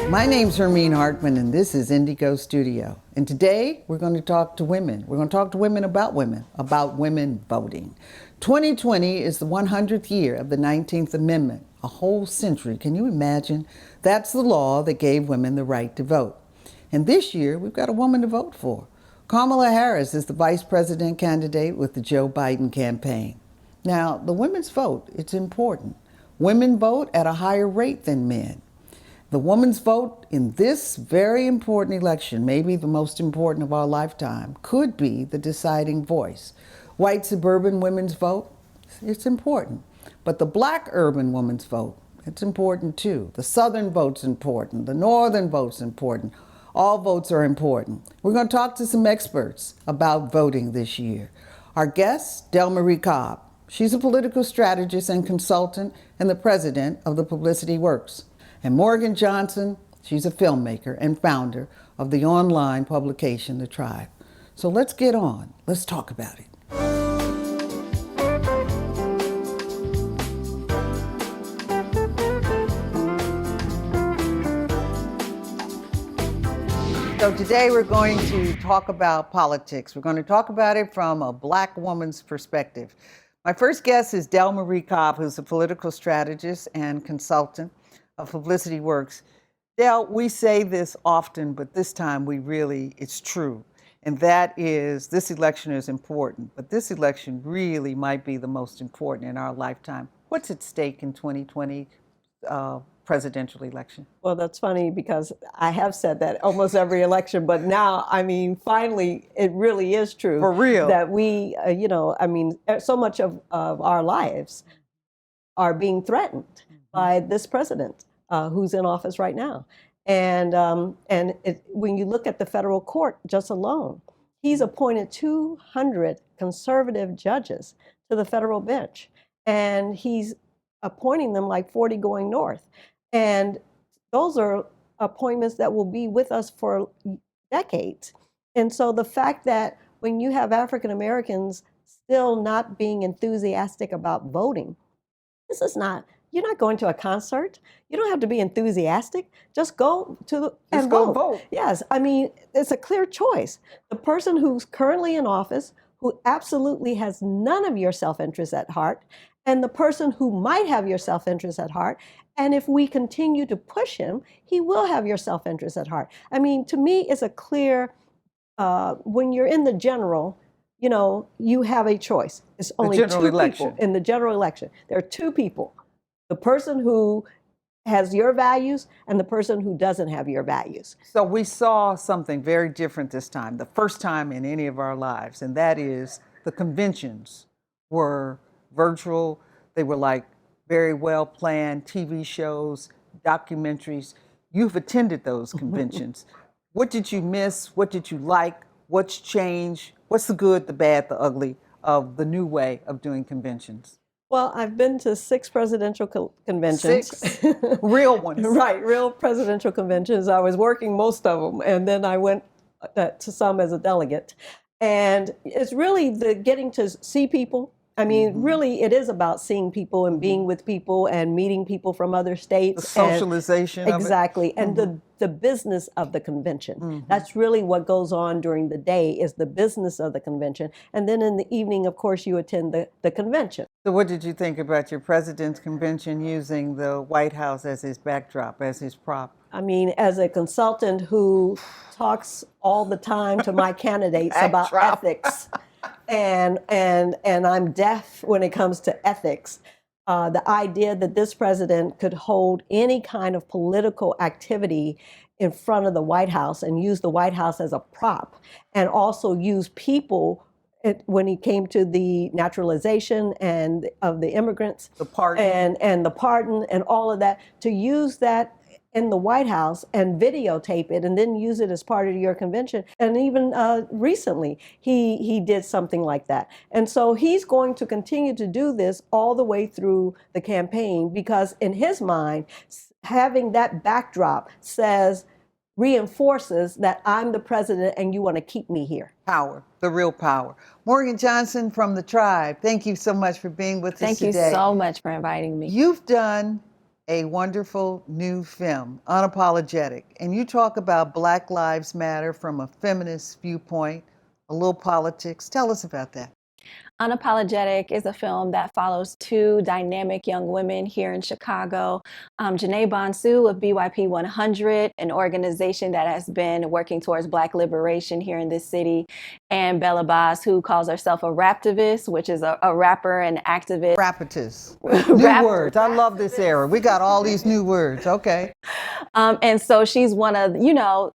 My name's Hermene Hartman, and this is Indigo Studio. And today, we're going to talk to women. We're going to talk to women, about women voting. 2020 is the 100th year of the 19th Amendment, a whole century. Can you imagine? That's the law that gave women the right to vote. And this year, we've got a woman to vote for. Kamala Harris is the vice president candidate with the Joe Biden campaign. Now, the women's vote, it's important. Women vote at a higher rate than men. The woman's vote in this very important election, maybe the most important of our lifetime, could be the deciding voice. White suburban women's vote, it's important. But the black urban woman's vote, it's important too. The southern vote's important. The northern vote's important. All votes are important. We're going to talk to some experts about voting this year. Our guest, Delmarie Cobb. She's a political strategist and consultant and the president of the Publicity Works. And Morgan Johnson, she's a filmmaker and founder of the online publication, The Tribe. So let's get on. Let's talk about it. So today we're going to talk about politics. We're going to talk about it from a black woman's perspective. My first guest is Delmarie Cobb, who's a political strategist and consultant of Publicity Works. Del, we say this often, but this time it's true. And that is, this election is important, but this election really might be the most important in our lifetime. What's at stake in 2020 presidential election? Well, that's funny because I have said that almost every election, but now, finally, it really is true. For real. That we, so much of our lives are being threatened by this president who's in office right now. And when you look at the federal court just alone, he's appointed 200 conservative judges to the federal bench. And he's appointing them like 40 going north. And those are appointments that will be with us for decades. And so the fact that when you have African Americans still not being enthusiastic about voting, you're not going to a concert. You don't have to be enthusiastic. Just go and vote. Yes, it's a clear choice. The person who's currently in office, who absolutely has none of your self-interest at heart, and the person who might have your self-interest at heart, and if we continue to push him, he will have your self-interest at heart. To me, it's a clear, when you're in the general, you have a choice. It's only two people in the general election. There are two people. The person who has your values and the person who doesn't have your values. So we saw something very different this time, the first time in any of our lives, and that is the conventions were virtual. They were like very well planned TV shows, documentaries. You've attended those conventions. What did you miss? What did you like? What's changed? What's the good, the bad, the ugly of the new way of doing conventions? Well, I've been to 6 presidential conventions. 6 real ones. Right, real presidential conventions. I was working most of them, and then I went to some as a delegate. And it's really the getting to see people. Really, it is about seeing people and being with people and meeting people from other states. The socialization of it. Exactly. And the business of the convention. That's really what goes on during the day, is the business of the convention. And then in the evening, of course, you attend the convention. So what did you think about your president's convention using the White House as his backdrop, as his prop? As a consultant who talks all the time to my candidates about ethics, and I'm deaf when it comes to ethics. The idea that this president could hold any kind of political activity in front of the White House and use the White House as a prop, and also use people when he came to the naturalization and of the immigrants, The pardon. and the pardon and all of that, to use that in the White House and videotape it and then use it as part of your convention. And even recently, he did something like that. And so he's going to continue to do this all the way through the campaign, because in his mind, having that backdrop reinforces that I'm the president and you want to keep me here. Power, the real power. Morgan Johnson from the Tribe, thank you so much for being with us today. Thank you so much for inviting me. You've done a wonderful new film, Unapologetic, and you talk about Black Lives Matter from a feminist viewpoint, a little politics. Tell us about that. Unapologetic is a film that follows two dynamic young women here in Chicago. Janae Bonsu of BYP 100, an organization that has been working towards Black liberation here in this city, and Bella Boss, who calls herself a raptivist, which is a rapper and activist. Rapitous. New words. I love this era. We got all these new words. Okay. And so she's one of,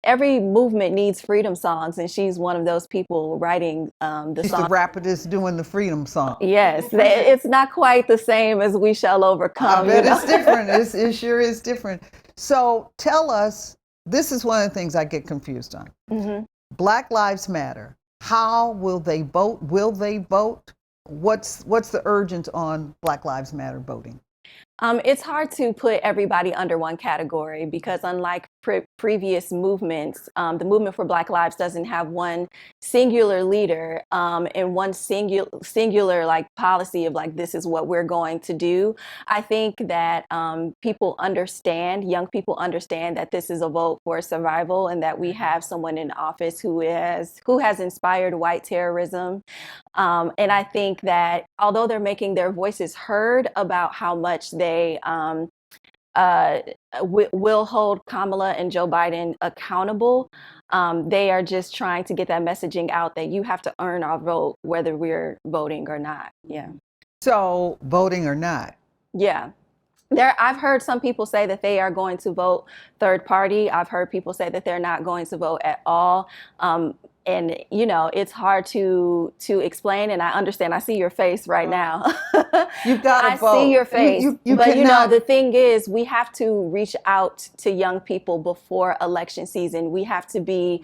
every movement needs freedom songs, and she's one of those people writing the She's song. the rapidest doing the freedom song. Yes, it's not quite the same as We Shall Overcome. I bet it's different. It sure is different. So tell us, this is one of the things I get confused on. Mm-hmm. Black Lives Matter. How will they vote? Will they vote? What's the urgent on Black Lives Matter voting? It's hard to put everybody under one category, because unlike previous movements, the movement for Black Lives doesn't have one singular leader and one singular like policy of like, this is what we're going to do. I think that young people understand that this is a vote for survival, and that we have someone in office who has inspired white terrorism. And I think that although they're making their voices heard about how much they will hold Kamala and Joe Biden accountable, they are just trying to get that messaging out that you have to earn our vote, whether we're voting or not. Yeah. So voting or not? Yeah. I've heard some people say that they are going to vote third party. I've heard people say that they're not going to vote at all. And, it's hard to explain, and I understand. I see your face right now. You've got to vote. I see your face. But, cannot... the thing is, we have to reach out to young people before election season. We have to be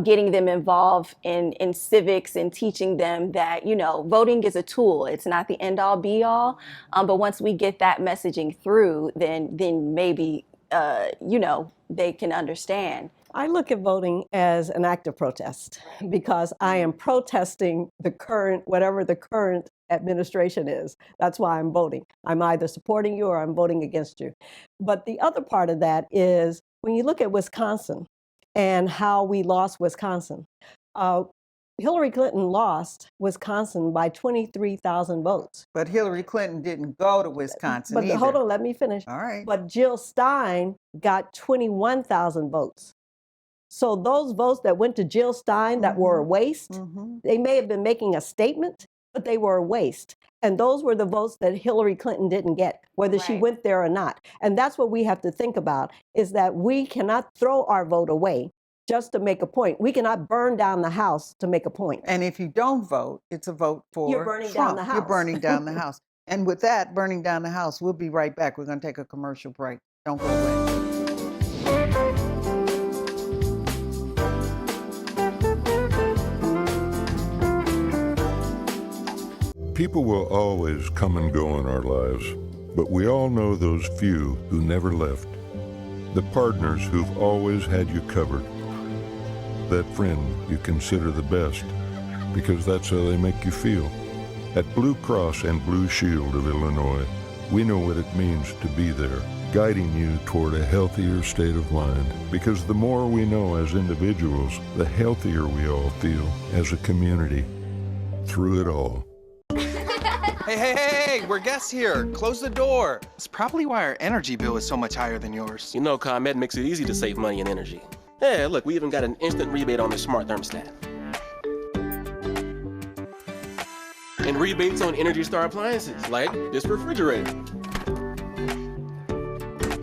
getting them involved in civics and teaching them that, voting is a tool. It's not the end all be all. But once we get that messaging through, then maybe, they can understand. I look at voting as an act of protest, because I am protesting whatever the current administration is. That's why I'm voting. I'm either supporting you or I'm voting against you. But the other part of that is when you look at Wisconsin and how we lost Wisconsin. Hillary Clinton lost Wisconsin by 23,000 votes. But Hillary Clinton didn't go to Wisconsin either. Hold on, let me finish. All right. But Jill Stein got 21,000 votes. So those votes that went to Jill Stein that were a waste, they may have been making a statement, but they were a waste. And those were the votes that Hillary Clinton didn't get, whether she went there or not. And that's what we have to think about, is that we cannot throw our vote away just to make a point. We cannot burn down the house to make a point. And if you don't vote, it's a vote for You're burning Trump. down the house. You're burning down the house. And with that, burning down the house, we'll be right back. We're going to take a commercial break. Don't go away. People will always come and go in our lives, but we all know those few who never left. The partners who've always had you covered. That friend you consider the best, because that's how they make you feel. At Blue Cross and Blue Shield of Illinois, we know what it means to be there, guiding you toward a healthier state of mind. Because the more we know as individuals, the healthier we all feel as a community. Through it all. Hey, we're guests here. Close the door. It's probably why our energy bill is so much higher than yours. ComEd makes it easy to save money and energy. Yeah, look, we even got an instant rebate on this smart thermostat. And rebates on Energy Star appliances, like this refrigerator.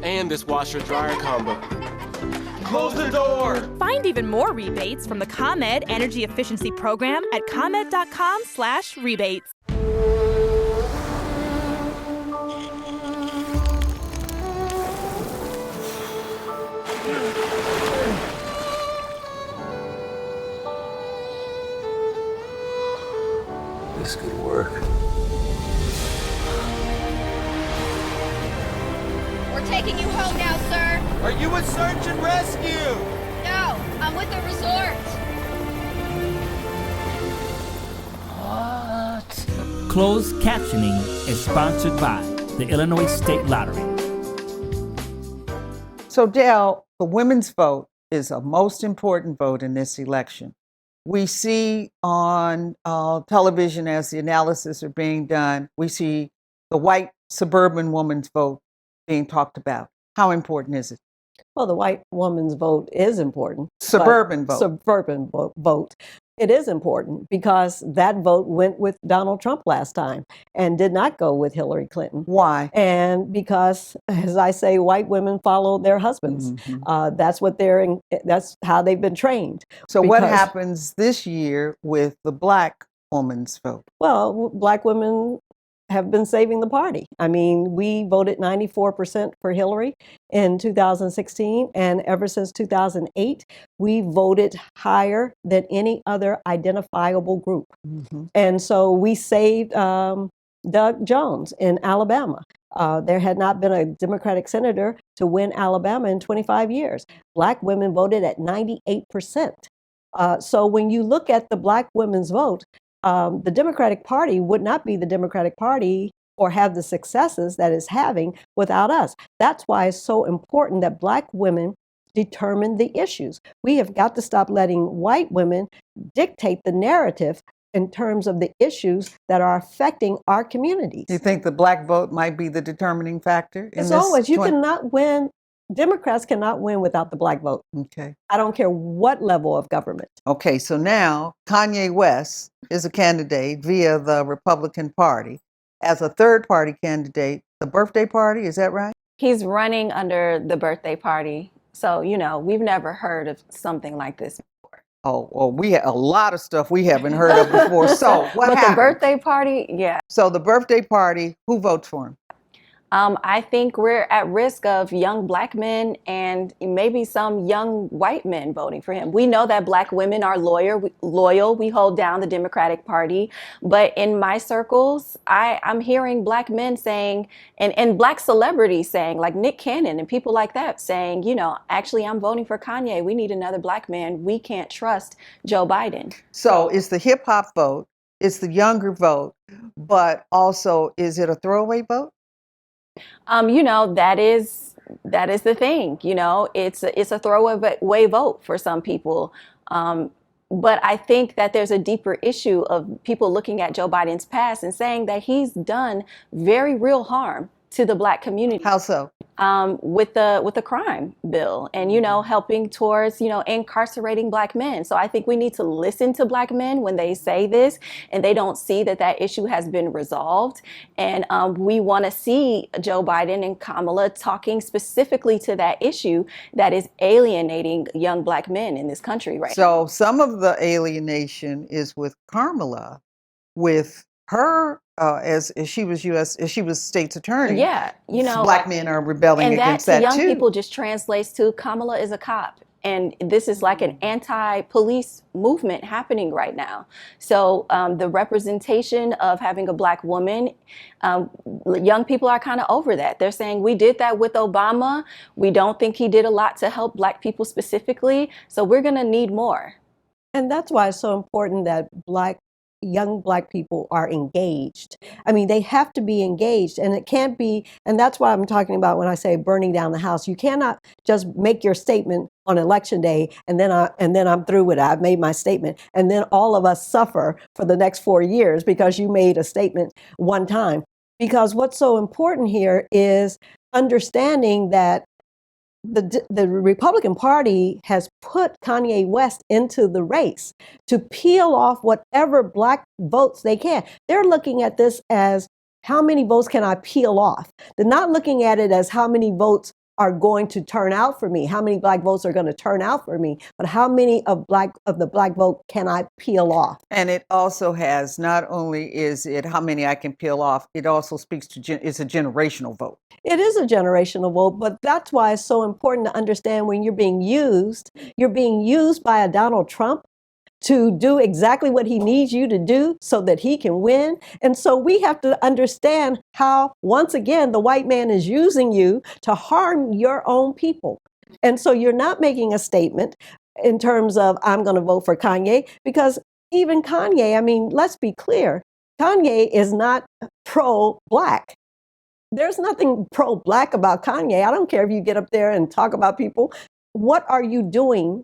And this washer-dryer combo. Close the door! Find even more rebates from the ComEd Energy Efficiency Program at ComEd.com/rebates. This could work. We're taking you home now, sir. Are you with search and rescue? No, I'm with the resort. What? Closed captioning is sponsored by the Illinois State Lottery. So, Dale, the women's vote is a most important vote in this election. We see on television as the analysis are being done, we see the white suburban woman's vote being talked about. How important is it? Well, the white woman's vote is important. Suburban vote. Suburban vote. It is important because that vote went with Donald Trump last time and did not go with Hillary Clinton. Why? And because, as I say, white women follow their husbands. Mm-hmm. That's how they've been trained. So what happens this year with the black woman's vote? Well, black women have been saving the party. I mean, we voted 94% for Hillary in 2016, and ever since 2008, we voted higher than any other identifiable group. Mm-hmm. And so we saved Doug Jones in Alabama. There had not been a Democratic senator to win Alabama in 25 years. Black women voted at 98%. So when you look at the black women's vote, the Democratic Party would not be the Democratic Party or have the successes that it's having without us. That's why it's so important that black women determine the issues. We have got to stop letting white women dictate the narrative in terms of the issues that are affecting our communities. Do you think the black vote might be the determining factor? It's always, you cannot win. Democrats cannot win without the black vote. Okay. I don't care what level of government. Okay, so now Kanye West is a candidate via the Republican Party as a third party candidate, the birthday party, is that right? He's running under the birthday party. So, we've never heard of something like this before. Oh, well, we had a lot of stuff we haven't heard of before. So what But happened? the birthday party, yeah. So the birthday party, who votes for him? I think we're at risk of young black men and maybe some young white men voting for him. We know that black women are loyal. We hold down the Democratic Party. But in my circles, I'm hearing black men saying, and black celebrities saying, like Nick Cannon and people like that saying, actually, I'm voting for Kanye. We need another black man. We can't trust Joe Biden. So it's the hip hop vote, it's the younger vote, but also is it a throwaway vote? That is the thing. It's a throwaway vote for some people. But I think that there's a deeper issue of people looking at Joe Biden's past and saying that he's done very real harm to the black community. How so? With the crime bill and, helping towards, incarcerating black men. So I think we need to listen to black men when they say this and they don't see that issue has been resolved. And we want to see Joe Biden and Kamala talking specifically to that issue that is alienating young black men in this country right now. So some of the alienation is with Kamala, with her as she was state's attorney. Yeah, black men are rebelling against that young too. People just translates to Kamala is a cop. And this is like an anti-police movement happening right now. So the representation of having a black woman, young people are kind of over that. They're saying we did that with Obama. We don't think he did a lot to help black people specifically. So we're going to need more. And that's why it's so important that young black people are engaged. I mean, they have to be engaged, and it can't be, and that's why I'm talking about when I say burning down the house. You cannot just make your statement on election day and then I'm through with it. I've made my statement, and then all of us suffer for the next 4 years because you made a statement one time. Because what's so important here is understanding that the Republican Party has put Kanye West into the race to peel off whatever black votes they can. They're looking at this as how many votes can I peel off? They're not looking at it as how many votes are going to turn out for me, how many black votes are going to turn out for me, but how many of the black vote can I peel off? And it also has, not only is it how many I can peel off, it also speaks to, it's a generational vote. It is a generational vote, but that's why it's so important to understand when you're being used by a Donald Trump to do exactly what he needs you to do so that he can win. And so we have to understand how, once again, the white man is using you to harm your own people. And so you're not making a statement in terms of, I'm going to vote for Kanye, because even Kanye, I mean, let's be clear, Kanye is not pro-black. There's nothing pro-black about Kanye. I don't care if you get up there and talk about people. What are you doing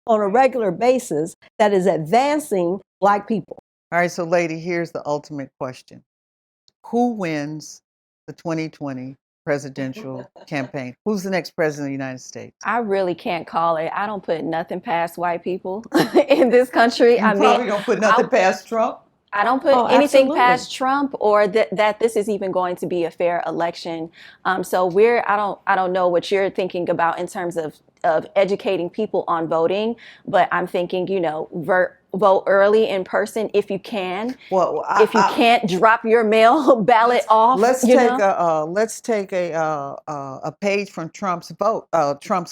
on a regular basis that is advancing black people? All right, so lady, here's the ultimate question. Who wins the 2020 presidential campaign? Who's the next president of the United States? I really can't call it. I don't put nothing past white people in this country. You probably don't put nothing past Trump? I don't put anything absolutely. past Trump or that this is even going to be a fair election. So I don't know what you're thinking about in terms of educating people on voting, but I'm thinking, vote early in person if you can. Well, if you can't, drop your mail ballot off. Let's take a page from Trump's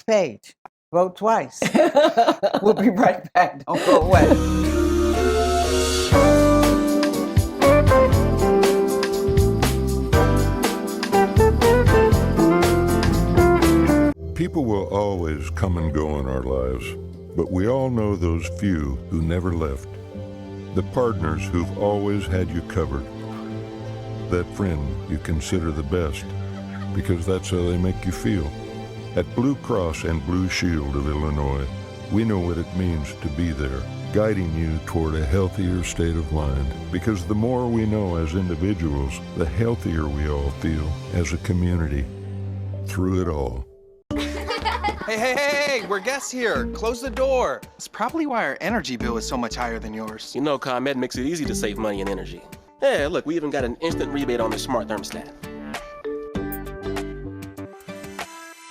page. Vote twice. We'll be right back. Don't go away. People will always come and go in our lives, but we all know those few who never left. The partners who've always had you covered. That friend you consider the best, because that's how they make you feel. At Blue Cross and Blue Shield of Illinois, we know what it means to be there, guiding you toward a healthier state of mind. Because the more we know as individuals, the healthier we all feel as a community. Through it all. Hey, we're guests here. Close the door. It's probably why our energy bill is so much higher than yours. You know, ComEd makes it easy to save money and energy. Yeah, look, we even got an instant rebate on this smart thermostat.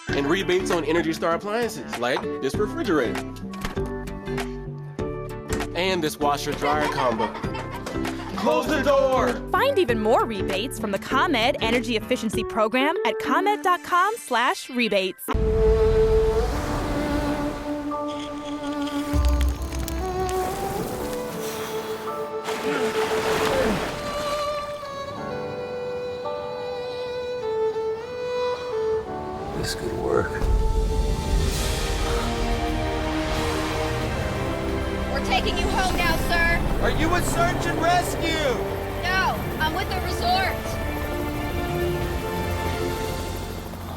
And rebates on Energy Star appliances, like this refrigerator. And this washer-dryer combo. Close the door! Find even more rebates from the ComEd Energy Efficiency Program at ComEd.com/rebates. This could work. We're taking you home now, sir. Are you with search and rescue? No, I'm with the resort.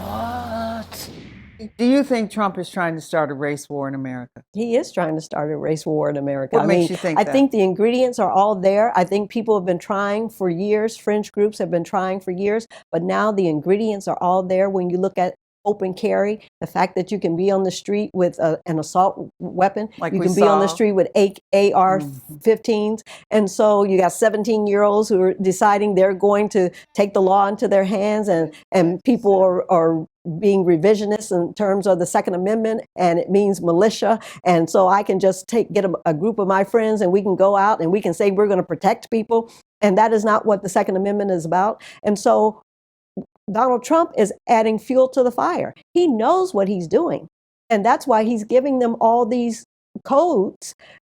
What? Do you think Trump is trying to start a race war in America? He is trying to start a race war in America. What makes you think I that? think the ingredients are all there. I think people have been trying for years. Fringe groups have been trying for years, but now the ingredients are all there. When you look at open carry, the fact that you can be on the street with an assault weapon, Like you we can be on the saw. street with AR-15s, and so you got 17-year-olds who are deciding they're going to take the law into their hands, and people are being revisionist in terms of the Second Amendment, and it means militia. And so I can just get a group of my friends, and we can go out and we can say we're going to protect people, and that is not what the Second Amendment is about. And so Donald Trump is adding fuel to the fire. He knows what he's doing. And that's why he's giving them all these code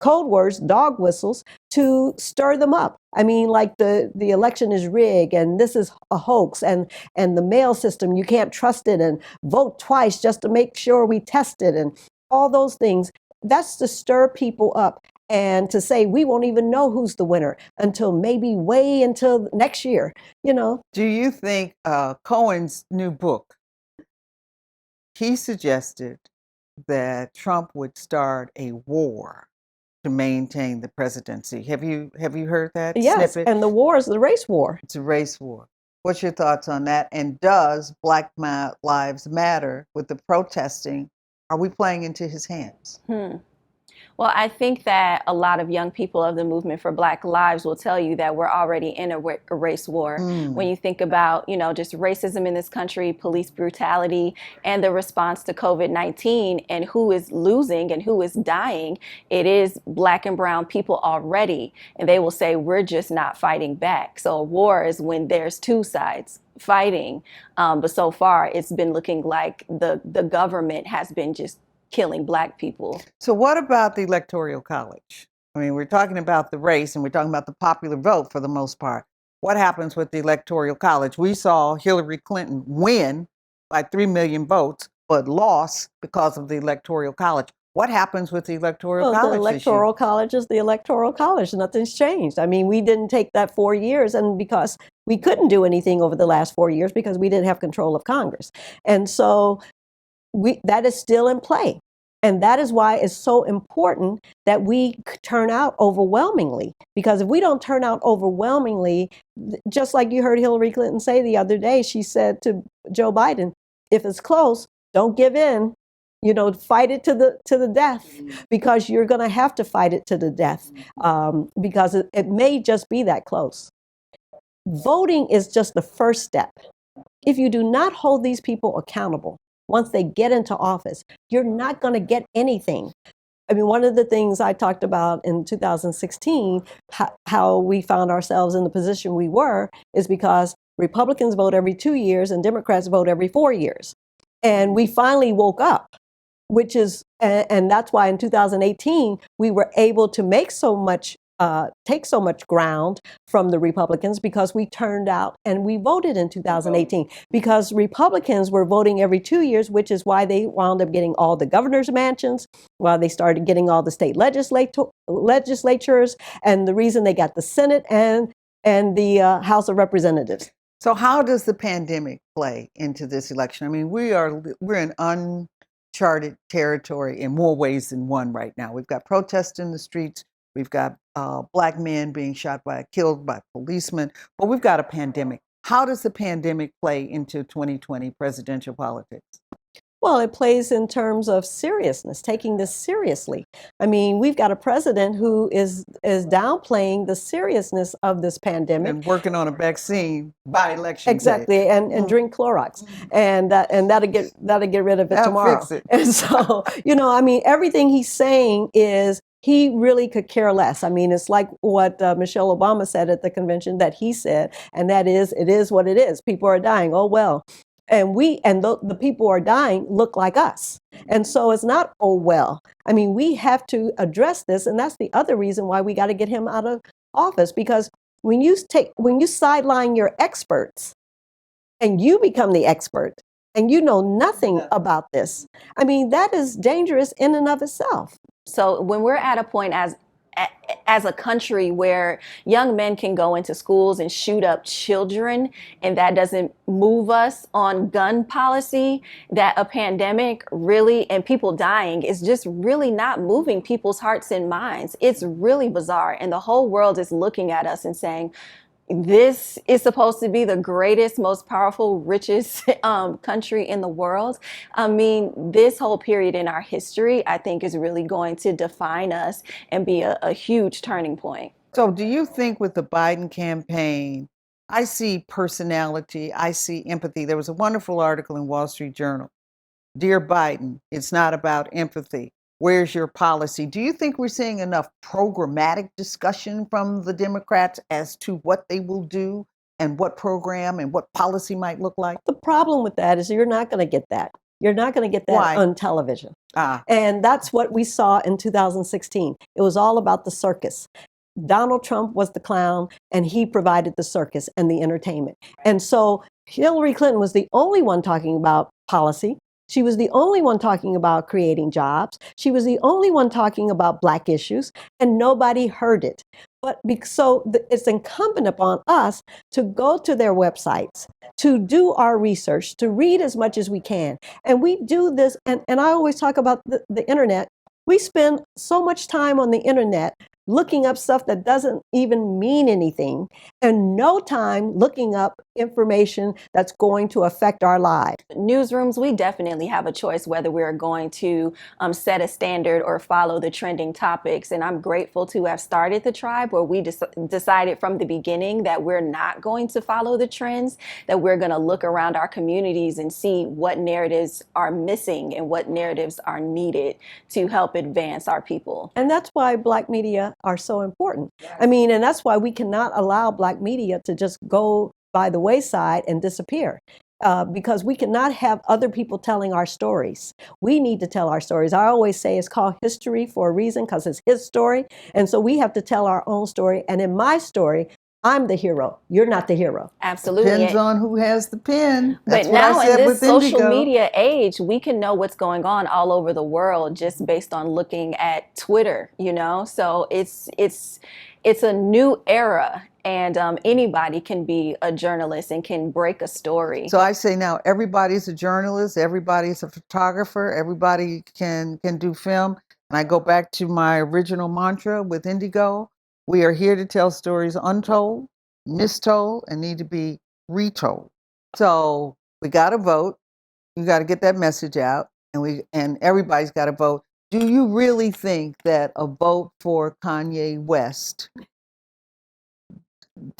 words, dog whistles, to stir them up. I mean, like the election is rigged, and this is a hoax, and the mail system, you can't trust it, and vote twice just to make sure we test it, and all those things. That's to stir people up and to say we won't even know who's the winner until maybe way until next year, Do you think Cohen's new book, he suggested that Trump would start a war to maintain the presidency? Have you heard that Yes, snippet? and the war is the race war. It's a race war. What's your thoughts on that? And does Black Lives Matter with the protesting? Are we playing into his hands? Well, I think that a lot of young people of the movement for Black Lives will tell you that we're already in a race war. When you think about, just racism in this country, police brutality, and the response to COVID-19 and who is losing and who is dying, it is Black and brown people already. And they will say, we're just not fighting back. So a war is when there's two sides fighting. But so far, it's been looking like the government has been just killing Black people. So what about the Electoral College? I mean, we're talking about the race and we're talking about the popular vote for the most part. What happens with the Electoral College? We saw Hillary Clinton win by 3 million votes, but lost because of the Electoral College. What happens with the Electoral College? The Electoral College is the Electoral College. Nothing's changed. I mean, we didn't take that 4 years, and because we couldn't do anything over the last 4 years because we didn't have control of Congress. And so that is still in play. And that is why it's so important that we turn out overwhelmingly. Because if we don't turn out overwhelmingly, just like you heard Hillary Clinton say the other day, she said to Joe Biden, if it's close, don't give in. Fight it to the death, because you're going to have to fight it to the death, because it may just be that close. Voting is just the first step. If you do not hold these people accountable, once they get into office, you're not going to get anything. I mean, one of the things I talked about in 2016, how we found ourselves in the position we were, is because Republicans vote every 2 years and Democrats vote every 4 years. And we finally woke up, and that's why in 2018, we were able to take so much ground from the Republicans, because we turned out and we voted in 2018, because Republicans were voting every 2 years, which is why they wound up getting all the governor's mansions, why they started getting all the state legislatures, and the reason they got the Senate and the House of Representatives. So how does the pandemic play into this election? I mean, we're in uncharted territory in more ways than one right now. We've got protests in the streets. We've got Black men being killed by policemen, but we've got a pandemic. How does the pandemic play into 2020 presidential politics? Well, it plays in terms of seriousness, taking this seriously. I mean, we've got a president who is downplaying the seriousness of this pandemic. And working on a vaccine by election exactly, day. And drink Clorox. And that'll get rid of it tomorrow. Fix it. And so, I mean, everything he's saying is he really could care less. I mean, it's like what Michelle Obama said at the convention that he said, and that is, it is what it is. People are dying. Oh, well. And the people who are dying look like us. And so it's not, oh, well. I mean, we have to address this. And that's the other reason why we got to get him out of office. Because when you sideline your experts and you become the expert and you know nothing about this, I mean, that is dangerous in and of itself. So when we're at a point as a country where young men can go into schools and shoot up children, and that doesn't move us on gun policy, that a pandemic really, and people dying, is just really not moving people's hearts and minds. It's really bizarre. And the whole world is looking at us and saying, this is supposed to be the greatest, most powerful, richest country in the world. I mean, this whole period in our history, I think, is really going to define us and be a huge turning point. So do you think with the Biden campaign, I see personality, I see empathy. There was a wonderful article in Wall Street Journal. Dear Biden, it's not about empathy. Where's your policy? Do you think we're seeing enough programmatic discussion from the Democrats as to what they will do and what program and what policy might look like? The problem with that is you're not going to get that. You're not going to get that Why? On television. And that's what we saw in 2016. It was all about the circus. Donald Trump was the clown, and he provided the circus and the entertainment. And so Hillary Clinton was the only one talking about policy. She was the only one talking about creating jobs. She was the only one talking about Black issues, and nobody heard it. But so it's incumbent upon us to go to their websites, to do our research, to read as much as we can. And we do this, and I always talk about the internet. We spend so much time on the internet looking up stuff that doesn't even mean anything, and no time looking up information that's going to affect our lives. Newsrooms, we definitely have a choice whether we're going to set a standard or follow the trending topics. And I'm grateful to have started the tribe where we decided from the beginning that we're not going to follow the trends, that we're going to look around our communities and see what narratives are missing and what narratives are needed to help advance our people. And that's why Black media are so important. I mean, and that's why we cannot allow Black media to just go by the wayside and disappear. Because we cannot have other people telling our stories. We need to tell our stories. I always say it's called history for a reason, because it's his story. And so we have to tell our own story. And in my story, I'm the hero. You're not the hero. Absolutely. Depends on who has the pen. That's but what now I said in with this social Indigo. media age, we can know what's going on all over the world just based on looking at Twitter, you know? So it's a new era, and anybody can be a journalist and can break a story. So I say now everybody's a journalist, everybody's a photographer, everybody can do film. And I go back to my original mantra with Indigo. We are here to tell stories untold, mistold, and need to be retold. So we got to vote. You got to get that message out, and everybody's got to vote. Do you really think that a vote for Kanye West,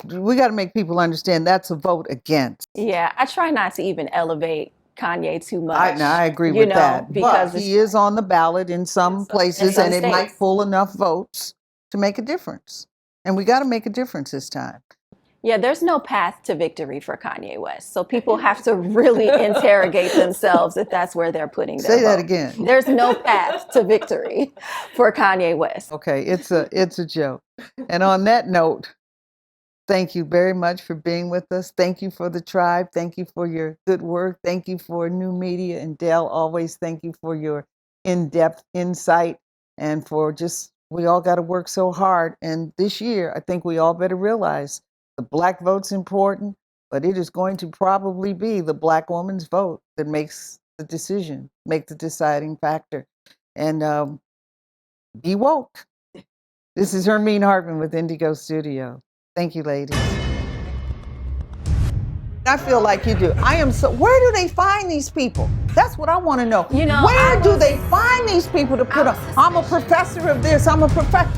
we got to make people understand that's a vote against? Yeah, I try not to even elevate Kanye too much. I agree with that. Because but he is on the ballot in some places, some and it states might pull enough votes to make a difference. And we got to make a difference this time. Yeah, there's no path to victory for Kanye West. So people have to really interrogate themselves if that's where they're putting their Say that vote. again. There's no path to victory for Kanye West. Okay, it's a joke. And on that note, thank you very much for being with us. Thank you for the tribe. Thank you for your good work. Thank you for new media. And Dell, always thank you for your in-depth insight and for just, we all got to work so hard. And this year, I think we all better realize the Black vote's important, but it is going to probably be the Black woman's vote that makes the decision, make the deciding factor. And be woke. This is Hermene Hartman with Indigo Studio. Thank you, ladies. I feel like you do. Where do they find these people? That's what I want to know. Where do they find these people to put up? I'm a professor of this, I'm a professor.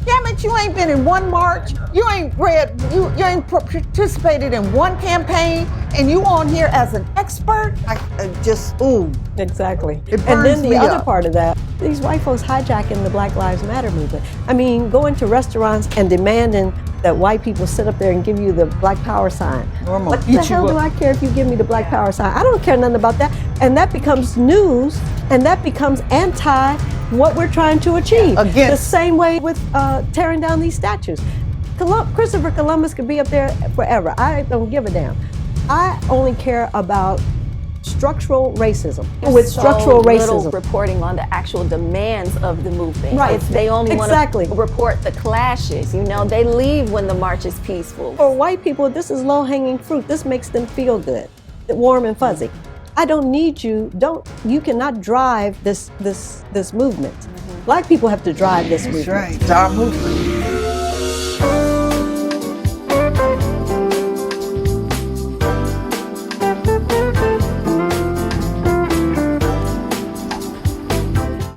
Damn it, you ain't been in one march. You ain't participated in one campaign, and you on here as an expert. Exactly. It And then burns the me other up. part of that, these white folks hijacking the Black Lives Matter movement. I mean, going to restaurants and demanding that white people sit up there and give you the Black Power sign. Normal. What the hell do I care if you give me the Black Power sign? I don't care nothing about that. And that becomes news, and that becomes anti what we're trying to achieve. Again. The same way with tearing down these statues. Christopher Columbus could be up there forever. I don't give a damn. I only care about structural racism. With structural little racism. reporting on the actual demands of the movement. Right. They only Exactly. want to report the clashes. They leave when the march is peaceful. For white people, this is low-hanging fruit. This makes them feel good, warm and fuzzy. I don't need you. You cannot drive this movement. Black people have to drive this movement. That's right. It's our movement.